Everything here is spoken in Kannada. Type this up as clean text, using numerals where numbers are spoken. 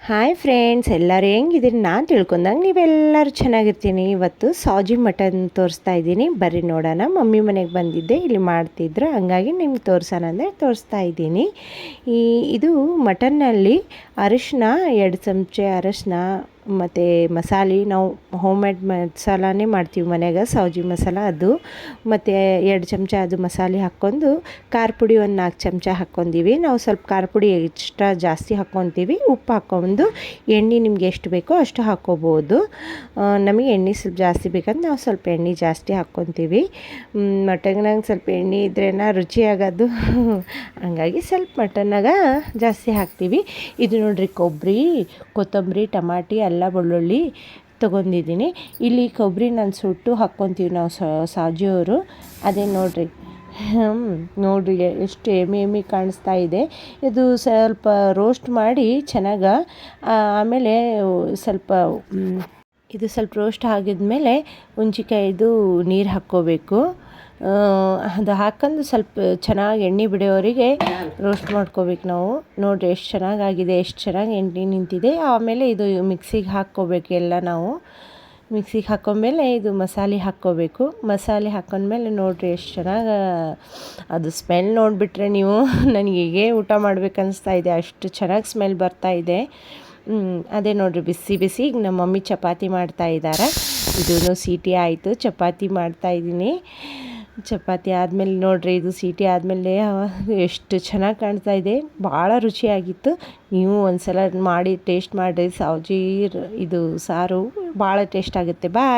ಹಾಯ್ ಫ್ರೆಂಡ್ಸ್, ಎಲ್ಲರೂ ಹೆಂಗಿದ್ದೀರಿ? ನಾನು ತಿಳ್ಕೊಂಡಂಗೆ ನೀವೆಲ್ಲರೂ ಚೆನ್ನಾಗಿರ್ತೀನಿ. ಇವತ್ತು ಸಾಜಿ ಮಟನ್ ತೋರಿಸ್ತಾ ಇದ್ದೀನಿ, ಬರ್ರಿ ನೋಡೋಣ. ಮಮ್ಮಿ ಮನೆಗೆ ಬಂದಿದ್ದೆ, ಇಲ್ಲಿ ಮಾಡ್ತಿದ್ರು, ಹಂಗಾಗಿ ನಿಮ್ಗೆ ತೋರಿಸೋಣ ಅಂದರೆ ತೋರಿಸ್ತಾ ಇದ್ದೀನಿ. ಇದು ಮಟನ್ನಲ್ಲಿ ಅರಿಶಿನ 2 ಚಮಚೆ ಅರಿಶಿನ ಮತ್ತು ಮಸಾಲೆ ನಾವು ಹೋಮ್ ಮೇಡ್ ಮಸಾಲನೇ ಮಾಡ್ತೀವಿ ಮನೆಯಾಗ, ಸೌಜಿ ಮಸಾಲ ಅದು. ಮತ್ತು 2 ಚಮಚ ಅದು ಮಸಾಲೆ ಹಾಕ್ಕೊಂಡು ಖಾರ ಪುಡಿ ಒಂದು 4 ಚಮಚ ಹಾಕ್ಕೊಂತೀವಿ. ನಾವು ಸ್ವಲ್ಪ ಖಾರ ಪುಡಿ ಎಕ್ಸ್ಟ್ರಾ ಜಾಸ್ತಿ ಹಾಕ್ಕೊತೀವಿ. ಉಪ್ಪು ಹಾಕ್ಕೊಂಡು ಎಣ್ಣೆ ನಿಮ್ಗೆ ಎಷ್ಟು ಬೇಕೋ ಅಷ್ಟು ಹಾಕ್ಕೋಬೋದು. ನಮಗೆ ಎಣ್ಣೆ ಸ್ವಲ್ಪ ಜಾಸ್ತಿ ಬೇಕಂದ್ರೆ ನಾವು ಸ್ವಲ್ಪ ಎಣ್ಣೆ ಜಾಸ್ತಿ ಹಾಕ್ಕೊತೀವಿ. ಮಟನ್ನಾಗ ಸ್ವಲ್ಪ ಎಣ್ಣೆ ಇದ್ರೇನ ರುಚಿಯಾಗೋದು, ಹಂಗಾಗಿ ಸ್ವಲ್ಪ ಮಟನ್ನಾಗ ಜಾಸ್ತಿ ಹಾಕ್ತೀವಿ. ಇದು ನೋಡಿರಿ, ಕೊಬ್ಬರಿ, ಕೊತ್ತಂಬರಿ, ಟಮಾಟಿ, ಅಲ್ಲ, ಬೆಳ್ಳುಳ್ಳಿ ತೊಗೊಂಡಿದ್ದೀನಿ. ಇಲ್ಲಿ ಕೊಬ್ಬರಿ ನಾನು ಸುಟ್ಟು ಹಾಕ್ಕೊತೀವಿ ನಾವು ಸಾಜಿಯವರು. ಅದೇ ನೋಡಿರಿ, ನೋಡಿರಿ ಎಷ್ಟು ಎಮ್ಮೆ ಕಾಣಿಸ್ತಾ ಇದೆ. ಇದು ಸ್ವಲ್ಪ ರೋಸ್ಟ್ ಮಾಡಿ ಚೆನ್ನಾಗಿ, ಆಮೇಲೆ ಸ್ವಲ್ಪ ಇದು ಸ್ವಲ್ಪ ರೋಸ್ಟ್ ಆಗಿದ್ಮೇಲೆ ಹುಂಚಿಕಾಯಿದು ನೀರು ಹಾಕ್ಕೋಬೇಕು. ಅದು ಹಾಕ್ಕೊಂಡು ಸ್ವಲ್ಪ ಚೆನ್ನಾಗಿ ಎಣ್ಣೆ ಬಿಡೋವರೆಗೆ ರೋಸ್ಟ್ ಮಾಡ್ಕೋಬೇಕು ನಾವು. ನೋಡಿರಿ ಎಷ್ಟು ಚೆನ್ನಾಗಾಗಿದೆ, ಎಷ್ಟು ಚೆನ್ನಾಗಿ ಎಣ್ಣೆ ನಿಂತಿದೆ. ಆಮೇಲೆ ಇದು ಮಿಕ್ಸಿಗೆ ಹಾಕ್ಕೋಬೇಕು ಎಲ್ಲ ನಾವು. ಮಿಕ್ಸಿಗೆ ಹಾಕ್ಕೊಂಡ್ಮೇಲೆ ಇದು ಮಸಾಲೆ ಹಾಕ್ಕೋಬೇಕು. ಮಸಾಲೆ ಹಾಕ್ಕೊಂಡ್ಮೇಲೆ ನೋಡಿರಿ ಎಷ್ಟು ಚೆನ್ನಾಗಿ ಅದು ಸ್ಮೆಲ್ ನೋಡಿಬಿಟ್ರೆ ನೀವು ನನಗೆ ಹೀಗೆ ಊಟ ಮಾಡ್ಬೇಕು ಅನಿಸ್ತಾ ಇದೆ, ಅಷ್ಟು ಚೆನ್ನಾಗಿ ಸ್ಮೆಲ್ ಬರ್ತಾ ಇದೆ. ಅದೇ ನೋಡಿರಿ, ಬಿಸಿ ಬಿಸಿ ಈಗ ನಮ್ಮ ಮಮ್ಮಿ ಚಪಾತಿ ಮಾಡ್ತಾ ಇದ್ದಾರೆ. ಇದೂ ಸೀಟಿ ಆಯಿತು, ಚಪಾತಿ ಮಾಡ್ತಾಯಿದ್ದೀನಿ. ಚಪಾತಿ ಆದಮೇಲೆ ನೋಡಿರಿ, ಇದು ಸೀಟಿ ಆದಮೇಲೆ ಎಷ್ಟು ಚೆನ್ನಾಗಿ ಕಾಣ್ತಾ ಇದೆ, ಭಾಳ ರುಚಿಯಾಗಿತ್ತು. ನೀವು ಒಂದು ಸಲ ಮಾಡಿ ಟೇಸ್ಟ್ ಮಾಡಿರಿ. ಸಾವ್ಜಿ ಇದು ಸಾರು ಭಾಳ ಟೇಸ್ಟ್ ಆಗುತ್ತೆ. ಬಾಯ್.